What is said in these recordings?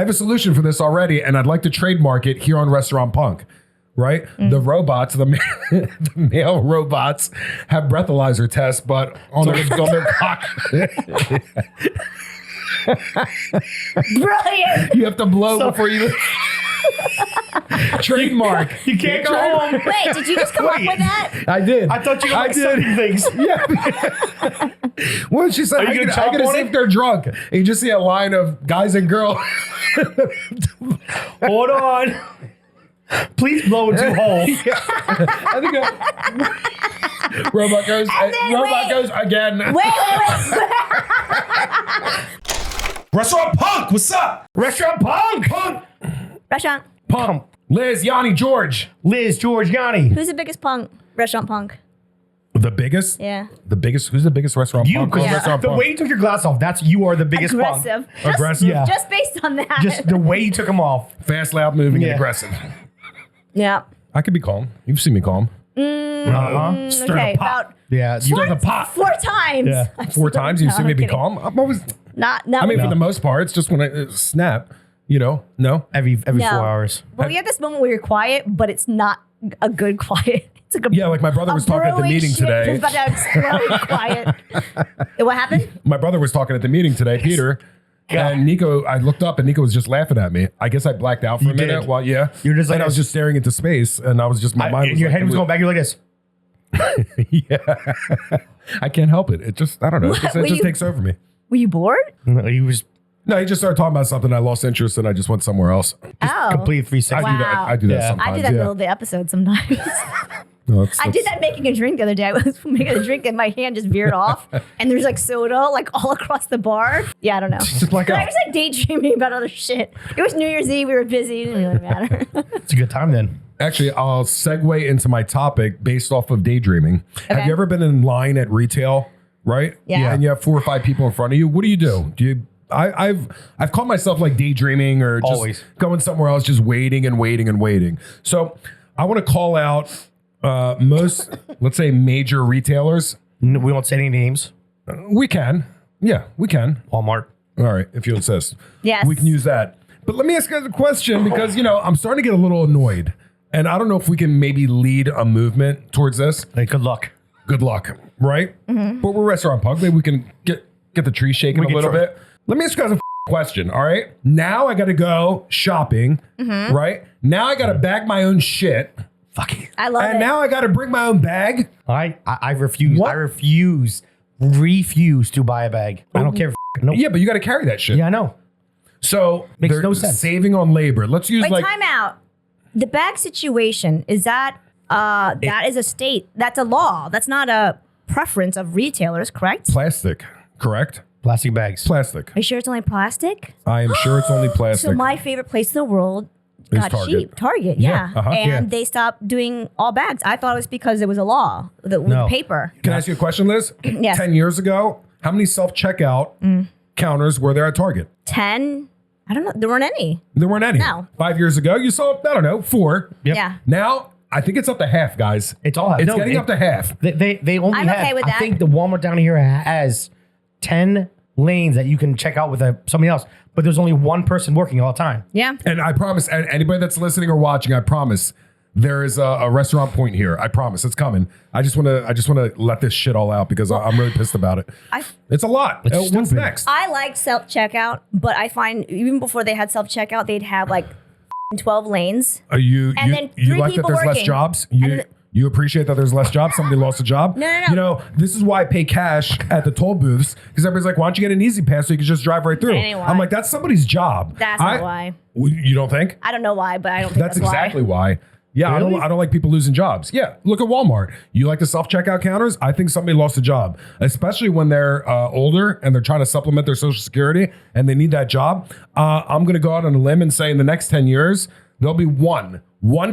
have a solution for this already, and I'd like to trademark it here on Restaurant Punk. Right? The robots, the male robots have breathalyzer tests, but on their cock. Brilliant. You have to blow before you trademark. You can't go home. Wait, did you just come up with that? I did. I thought you were like sucking things. Yeah. Well, she said, Are you gonna see if they're drunk. And you just see a line of guys and girls. Hold on. Please blow into a hole. I think robot goes. Robot goes again. Wait. Restaurant Punk, what's up? Restaurant Punk. Restaurant. Punk. Liz, Yianni, George. Liz, George, Yianni. Who's the biggest punk? Restaurant Punk. The biggest? Yeah. The biggest? Who's the biggest restaurant You, punk? because Restaurant the Punk. way you took your glass off, you are the biggest Aggressive. punk. Aggressive? Yeah. Just based on that. Just the way you took them off. Fast, loud, moving, and Yeah. aggressive. Yeah. I could be calm. You've seen me calm. Stir Okay, the pot. about Yeah. You Stir the pot. 4 times. Yeah. I'm 4 times you've no, seen me I'm be kidding. calm. I'm always. Not I mean, with for the me. most part, it's just when I snap. You know, no. every 4 No. hours. But we have this moment where you're quiet, but it's not a good quiet. It's like a Yeah, like my brother was talking at the brewing meeting shit today. is about to explode quiet. What happened? My brother was talking at the meeting today, Peter. And Nico, I looked up and Nico was just laughing at me. I guess I blacked out for a minute. did. Well, yeah. You're just like and I was this. just staring into space, and I was just my mind. And Was your like, head was going back. You're like this. Yeah, I can't help it. It just, I don't know. It just, Were it just you- takes over me. Were you bored? No, he was No, he just started talking about something. I lost interest, and I just went somewhere else. Oh. complete 360. I do that. I do that Yeah. sometimes. I do that yeah. middle of the episode sometimes. No, I did that making a drink the other day. I was making a drink and my hand just veered off, and there's like soda like all across the bar. Yeah, I don't know. Just like But I was like daydreaming about other shit. It was New Year's Eve. We were busy. It didn't really matter. It's a good time then. Actually, I'll segue into my topic based off of daydreaming. Have Okay. you ever been in line at retail, right? Yeah. And you have 4 or 5 people in front of you. What do you do? Do you? I've caught myself like daydreaming or just Always. going somewhere else, just waiting and waiting and waiting. So I want to call out most, let's say, major retailers. We won't say any names. We can, yeah, we can. Walmart. All right, if you insist. Yes. We can use that. But let me ask you guys a question because, I'm starting to get a little annoyed. And I don't know if we can maybe lead a movement towards this. Hey, good luck. Good luck, right? But we're Restaurant Punk. Maybe we can get the tree shaking We a can little try. bit. Let me ask you guys a question, all right? Now I got to go shopping, right? Now I got to bag my own shit. Fuck it. I love And it. now I got to bring my own bag. I refuse. What? I refuse to buy a bag. I don't care. No. Yeah, but you got to carry that shit. Yeah, I know. So Makes they're no sense. saving on labor. Let's use Wait, like time out. The bag situation, is that that is a state, that's a law. That's not a preference of retailers, correct? plastic, correct? Plastic bags. Plastic. Are you sure it's only plastic? I am sure it's only plastic. So my favorite place in the world Is got Target. cheap. Target, yeah. uh-huh, And yeah. they stopped doing all bags. I thought it was because it was a law, the No. paper. Can I ask you a question, Liz? Yes. 10 years ago, how many self-checkout counters were there at Target? 10? I don't know. There weren't any. There weren't any. No. 5 years ago, you saw, I don't know, 4. Yep. Yeah. Now, I think it's up to half, guys. It's all. It's no, getting it- up to half. They only I'm have. okay with I that. think the Walmart down here has 10 lanes that you can check out with somebody else, but there's only one person working all the time. Yeah. And I promise, and anybody that's listening or watching, I promise, there is a restaurant point here. I promise, it's coming. I just want to let this shit all out because I'm really pissed about it. It's a lot. It's What's stupid. next? I liked self checkout, but I find even before they had self checkout, they'd have like 12 lanes. Are you And then three like that people there's less working. jobs? And You then- you appreciate that there's less jobs? Somebody lost a job? No. This is why I pay cash at the toll booths because everybody's like, why don't you get an easy pass so you can just drive right through? That ain't why. I'm like, that's somebody's job. That's not why. You don't think? I don't know why, but I don't think That's that's, exactly why. Yeah, Really? I don't like people losing jobs. Yeah, look at Walmart. You like the self-checkout counters? I think somebody lost a job, especially when they're older and they're trying to supplement their Social Security and they need that job. I'm going to go out on a limb and say in the next 10 years, there'll be one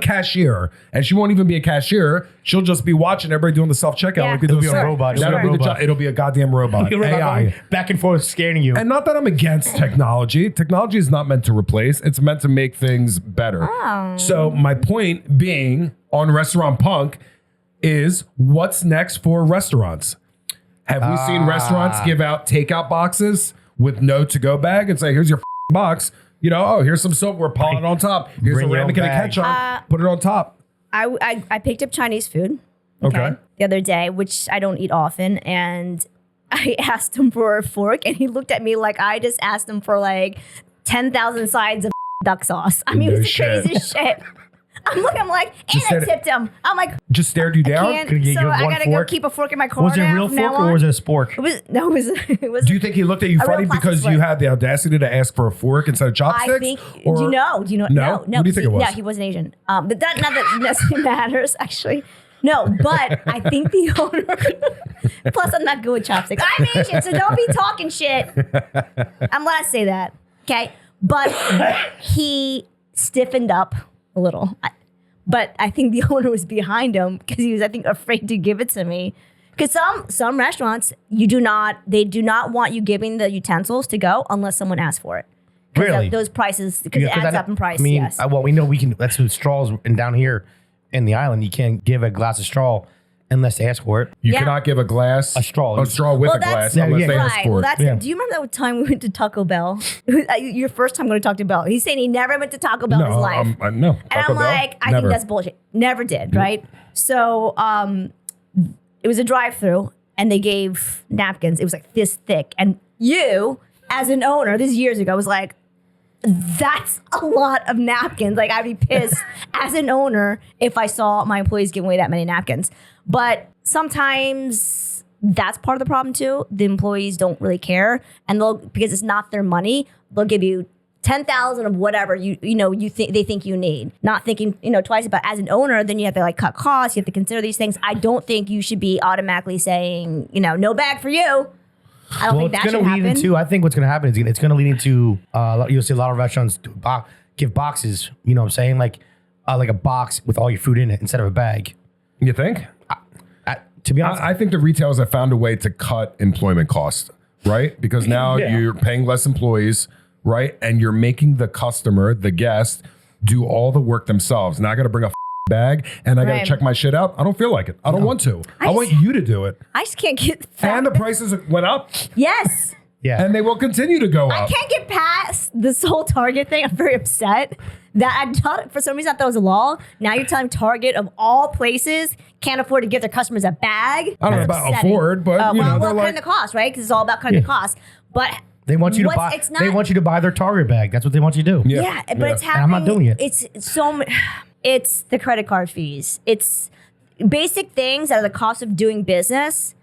cashier, and she won't even be a cashier. She'll just be watching everybody doing the self-checkout. Yeah. Like they do It'll be a set. robot. That'll be the Robot. job. It'll be a goddamn robot. You're AI. going back and forth scanning you. And not that I'm against technology. Technology is not meant to replace. It's meant to make things better. So my point being on Restaurant Punk is what's next for restaurants? Have we seen restaurants give out takeout boxes with no to-go bag and say, here's your box. Oh, here's some soap. We're piling it on top. Here's Bring a your own ramekin of bag. ketchup. Put it on top. I picked up Chinese food. Okay. The other day, which I don't eat often, and I asked him for a fork, and he looked at me like I just asked him for like 10,000 sides of duck sauce. I mean, it was the shit. craziest shit. I'm like, and I tipped him. I'm like, Just stared you down. can't, Could you get so your I one gotta fork? go keep a fork in my car. Was it a now real from now fork or on. was it a spork? It was. Do you think he looked at you A real funny plastic because fork. you had the audacity to ask for a fork instead of chopsticks? I think. Or- Do you know? No? No. What do you think it was? Yeah, he wasn't Asian. But that not that necessarily matters actually. No, but I think the owner. Plus, I'm not good with chopsticks. I'm Asian, so don't be talking shit. I'm allowed to say that, okay? But he stiffened up a little. But I think the owner was behind him because he was, I think, afraid to give it to me. Because some restaurants, they do not want you giving the utensils to go unless someone asks for it. Really? Those prices, because it adds up in price. I mean, yes. well, we know we can. That's with straws, and down here in the island, you can't give a glass of straw unless they ask for it. You Yeah. cannot give a glass, A straw. with Well, a glass that's- Yeah, unless yeah. they ask Right. for Well, it. that's. Yeah. Do you remember that time we went to Taco Bell? Your first time going to Taco Bell. He's saying he never went to Taco Bell in his life. No. And Taco I'm Bell? like, I Never. think that's bullshit. Never did, right? So it was a drive-through, and they gave napkins. It was like this thick, and you, as an owner, this is years ago, was like, that's a lot of napkins. Like, I'd be pissed as an owner if I saw my employees giving away that many napkins. But sometimes that's part of the problem too. The employees don't really care, and because it's not their money, they'll give you 10,000 of whatever they think you need, not thinking twice about. As an owner, then you have to like cut costs. You have to consider these things. I don't think you should be automatically saying no bag for you. I don't think that should happen. I think what's going to happen is it's going to lead into, you'll see a lot of restaurants give boxes, you know what I'm saying? Like a box with all your food in it instead of a bag. You think? To be honest, I think the retailers have found a way to cut employment costs, right? Because now Yeah. you're paying less employees, right? And you're making the customer, the guest, do all the work themselves. Now I got to bring a bag and I got to Right. check my shit out. I don't feel like it. I don't want to. I want you to do it. I just can't get. And the prices went up Yes. yeah. and they will continue to go I up. can't get past this whole Target thing. I'm very upset that I thought, for some reason, I thought it was a law. Now you're telling Target of all places can't afford to give their customers a bag. I don't know That's about upsetting. afford, but well, they're cutting like, the cost, right? Because it's all about cutting the cost. But they want you to what's- buy. it's not- They want you to buy their Target bag. That's what they want you to do. yeah, but it's And happening. I'm not doing it. It's so. It's the credit card fees. It's basic things that are the cost of doing business.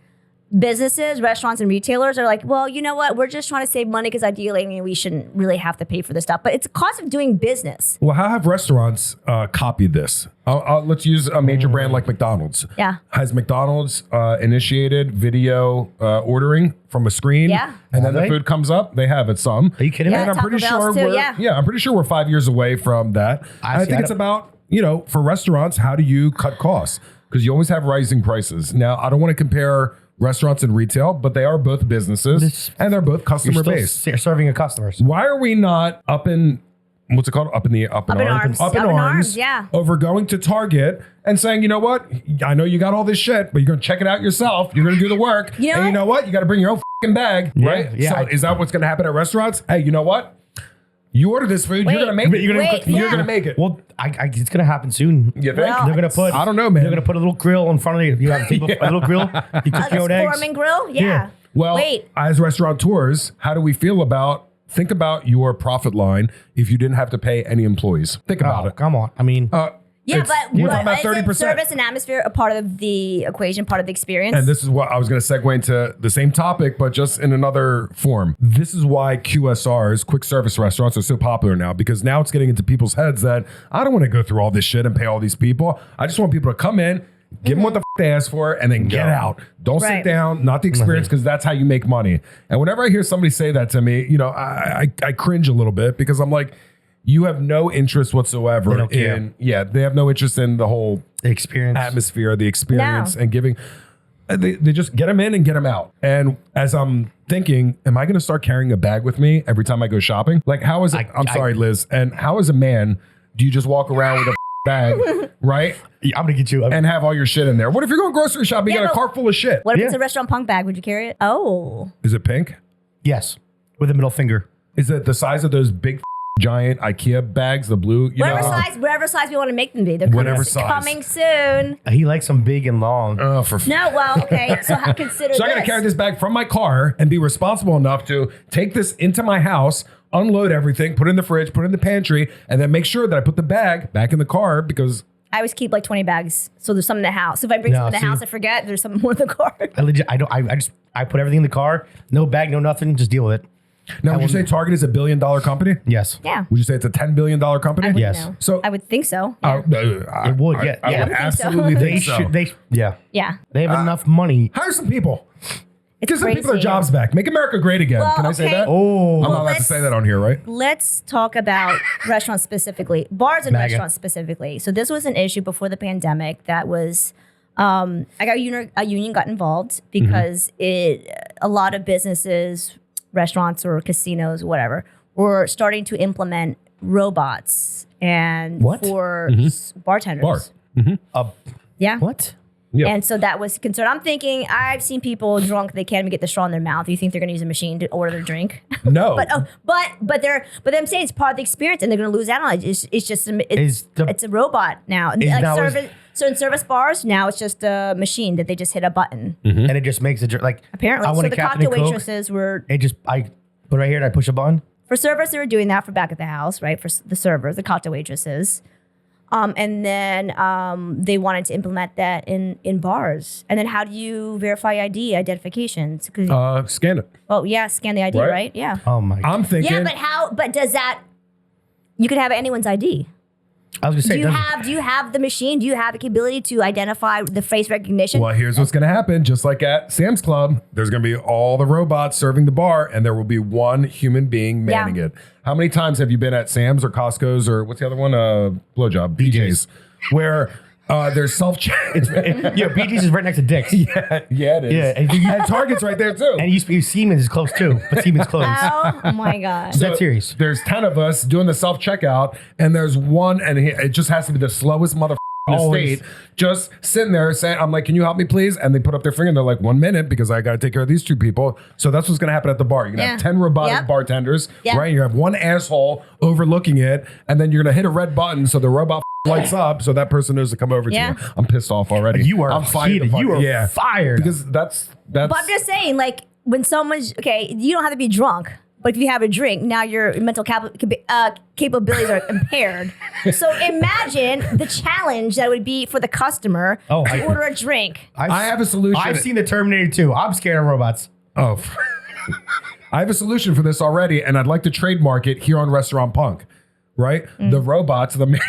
Businesses, restaurants, and retailers are like, well, you know what? We're just trying to save money because ideally, we shouldn't really have to pay for this stuff. But it's a cost of doing business. well, how have restaurants copied this? Let's use a major brand like McDonald's. Yeah. Has McDonald's initiated video ordering from a screen? Yeah. And then Have the they? food comes up. They have it some. Are you kidding Yeah, me? And I'm Taco pretty Bell's sure too, yeah. I'm pretty sure we're 5 years away from that. I see, think I it's don't- about, for restaurants, how do you cut costs? Because you always have rising prices. Now, I don't want to compare restaurants and retail, but they are both businesses and they're both You're customer still based. serving your customers. Why are we not up in what's it called? Up in arms. Up in arms, yeah. Over going to Target and saying, you know what? I know you got all this shit, but you're gonna check it out yourself. You're gonna do the work. You know and you what? know what? You gotta bring your own fucking bag, right? yeah. So is that what's gonna happen at restaurants? Hey, you know what? You order this food, Wait, you're gonna make it. You're gonna, Wait, You're yeah. gonna make it. Well, it's gonna happen soon. You think? Well, They're gonna put. I don't know, man. They're gonna put a little grill in front of you. You have a table, a little grill. You cook your own This eggs. Foreman grill? Yeah. Yeah. Well, Wait. as restaurateurs, how do we feel about think about your profit line if you didn't have to pay any employees? Think about Oh, it. come on. I mean, Yeah, It's- but we're talking about isn't 30%. service and atmosphere a part of the equation, part of the experience? And this is what I was going to segue into the same topic, but just in another form. This is why QSRs, quick service restaurants, are so popular now, because now it's getting into people's heads that I don't want to go through all this shit and pay all these people. I just want people to come in, give them what the they ask for, and then get out. Don't sit Right. down, not the experience, because that's how you make money. And whenever I hear somebody say that to me, I cringe a little bit because I'm like, you have no interest whatsoever They don't care. in, they have no interest in the whole the experience. atmosphere, the experience, No. and giving. They just get them in and get them out. And as I'm thinking, am I going to start carrying a bag with me every time I go shopping? Like, how is it? I'm sorry, Liz. And how as a man do you just walk around with a bag, right? I'm gonna get you. And have all your shit in there. What if you're going grocery shopping? You Yeah, got a but- cart full of shit. what if Yeah. it's a restaurant punk bag? Would you carry it? Oh. Is it pink? Yes, with a middle finger. Is it the size of those big giant IKEA bags, the blue, you Whatever know. whatever size we want to make them be. They're Whatever size. coming soon. He likes them big and long. Oh, for No, well, okay. So consider So I got to this. carry this bag from my car and be responsible enough to take this into my house, unload everything, put it in the fridge, put it in the pantry, and then make sure that I put the bag back in the car because I always keep like 20 bags. So there's some in the house. So if I bring some in the house, I forget there's some more in the car. I put everything in the car. No bag, no nothing. Just deal with it. now would you say Target is $1 billion company? Yes. Yeah. Would you say it's a $10 billion company? I wouldn't Yes. know. So- I would think so. It would, yeah. I Yeah. would I would think so. absolutely They think so. should. Yeah. They have enough money. Hire some people. It's Give some people their crazy. jobs back. Make America great again. Well, Can I say okay. that? Oh. I'm not Well, allowed to let's- say that on here, right? Let's talk about restaurants specifically, bars and MAGA. restaurants specifically. So this was an issue before the pandemic that was, a union got involved because a lot of businesses, restaurants or casinos, whatever, were starting to implement robots and What? for bartenders. Bar. Yeah. What? Yeah. And so that was a concern. I'm thinking, I've seen people drunk, they can't even get the straw in their mouth. You think they're going to use a machine to order their drink? No. But I'm saying it's part of the experience, and they're going to lose out on it. It's just it's a robot now. And like now so in service bars now, it's just a machine that they just hit a button. And it just makes it like Apparently, I want so a the Captain cocktail Coke. waitresses were I put it right here and I push a button. for service. They were doing that for back at the house, right? For the servers, the cocktail waitresses. And then they wanted to implement that in bars. And then how do you verify ID identifications? Scan it. Oh yeah, scan the ID, Right. right? Yeah. Oh my! I'm thinking. Yeah, but does that? You could have anyone's ID. I was gonna say. Do you have the machine? Do you have the capability to identify the face recognition? Well, here's what's going to happen. Just like at Sam's Club, there's going to be all the robots serving the bar, and there will be one human being manning Yeah. it. How many times have you been at Sam's or Costco's or what's the other one? Blowjob, BJ's, where there's self-check. Yeah, BG's is right next to Dick's. yeah, it is. Yeah, And Target's right there too. And Siemens is close too, but Siemens closed. Oh my god. Is that serious? There's 10 of us doing the self-checkout, and there's one, and it just has to be the slowest motherfucker in the Always. state, just sitting there saying, I'm like, can you help me please? And they put up their finger and they're like, 1 minute because I got to take care of these two people. So that's what's going to happen at the bar. You're going to have Yeah. 10 robotic Yep. bartenders, Yep. right? You have one asshole overlooking it, and then you're going to hit a red button so the robot lights up so that person knows to come over Yeah. to you. I'm pissed off already. You are I'm fired. heated. You are fired. Because that's But I'm just saying, like, when someone's okay, you don't have to be drunk. But if you have a drink, now your mental capabilities are impaired. So imagine the challenge that would be for the customer to order a drink. I have a solution. I've seen the Terminator 2. I'm scared of robots. Oh, I have a solution for this already, and I'd like to trademark it here on Restaurant Punk. Right, the robots, the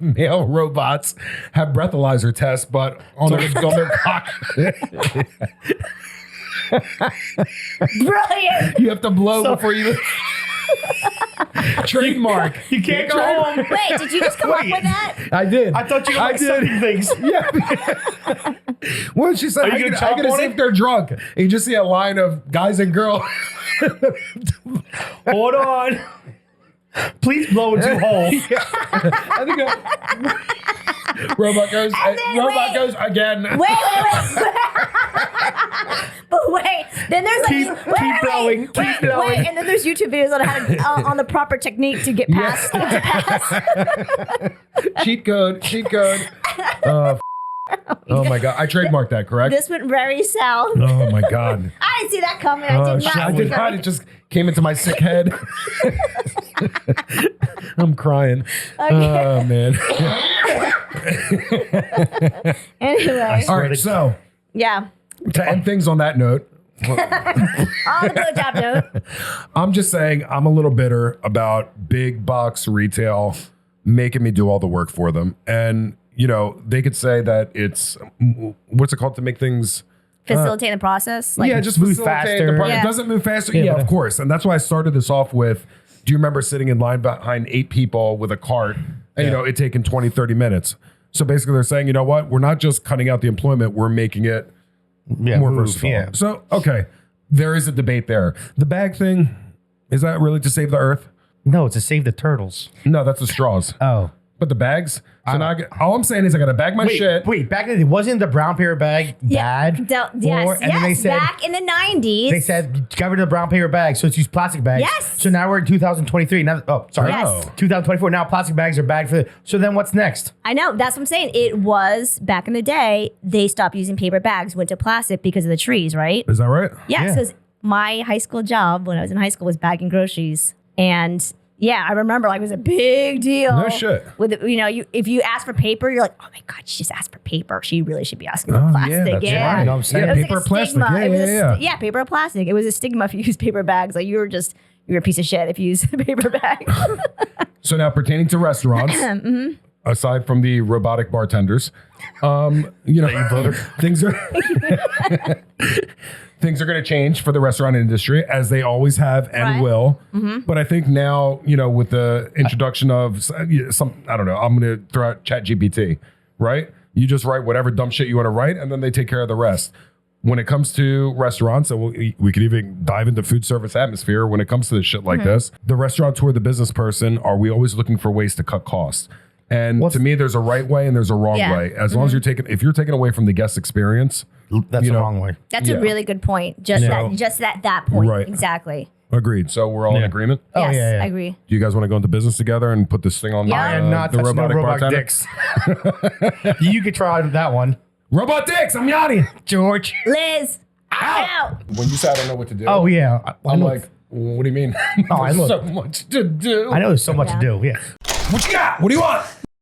male robots have breathalyzer tests, but on their cock, Brilliant. you have to blow before you. Trademark. You can't go home. Wait, did you just come up with that? I did. I thought you were like sucking things. Yeah. Well, she said, Are I you gotta gonna chomp on see it? if they're drunk. And you just see a line of guys and girls. Hold on. Please blow into a hole. I think robot goes. then Robot wait. goes again. Wait. But wait, then there's like Keep blowing. Keep blowing. Wait, and then there's YouTube videos on how to, on the proper technique to get past. Cheat code. Oh my god! I trademarked that, correct? This went very south. Oh my god! I didn't see that coming. I did not. I see did it not. coming. It just came into my sick head. I'm crying. Oh man! Anyway, All right, so yeah. to end things on that note, On the blowjob note, I'm just saying I'm a little bitter about big box retail making me do all the work for them. And, you know, they could say that it's, what's it called to make things? facilitate the process. Like, Yeah, just move facilitate faster. the pro- Yeah. It doesn't move faster. Yeah, Yeah, but- of course. And that's why I started this off with, do you remember sitting in line behind 8 people with a cart and, you know, it taking 20, 30 minutes? So basically they're saying, you know what? We're not just cutting out the employment. We're making it more versatile. Yeah. So, okay, there is a debate there. The bag thing, is that really to save the earth? No, it's to save the turtles. No, that's the straws. Oh. But the bags. So now all I'm saying is I got to bag my shit. Wait, back in the day, wasn't the brown paper bag bad? Yes, And then they said, back in the 90s. they said, get rid of the brown paper bag. So it's used plastic bags. Yes. So now we're in 2023. Now, Yes. 2024. Now plastic bags are bad for so then what's next? I know. That's what I'm saying. It was back in the day, they stopped using paper bags, went to plastic because of the trees, right? Is that right? Yeah, because my high school job when I was in high school was bagging groceries. And yeah, I remember like it was a big deal. No shit. With if you ask for paper, you're like, oh my God, she just asked for paper. She really should be asking for plastic. Yeah, that's right. You know what I'm saying? It was Paper or like a plastic. stigma. Yeah, It was yeah, yeah, paper or plastic. It was a stigma if you use paper bags. Like you're a piece of shit if you use a paper bag. So now pertaining to restaurants, aside from the robotic bartenders, things are things are going to change for the restaurant industry as they always have and will. But I think now, with the introduction of some, I don't know, I'm going to throw out ChatGPT, right? You just write whatever dumb shit you want to write, and then they take care of the rest. When it comes to restaurants, and we could even dive into food service atmosphere. When it comes to this shit like this, the restaurateur, the business person, are we always looking for ways to cut costs? And to me, there's a right way and there's a wrong way. As long as if you're taking away from the guest experience, that's the wrong way. That's a really good point. Just that point. Right. Exactly. Agreed. So we're all in agreement. Oh, Yes, yeah. I agree. Do you guys want to go into business together and put this thing on Yeah. I am not the touching robotic no robot bartender? dicks. You could try that one. Robot dicks. I'm Yianni. George. Liz, out. When you say I don't know what to do, Oh yeah. I I'm know- like, what do you mean? I There's look- so much to do. I know there's so much to do. Yeah. What you got? What do you want?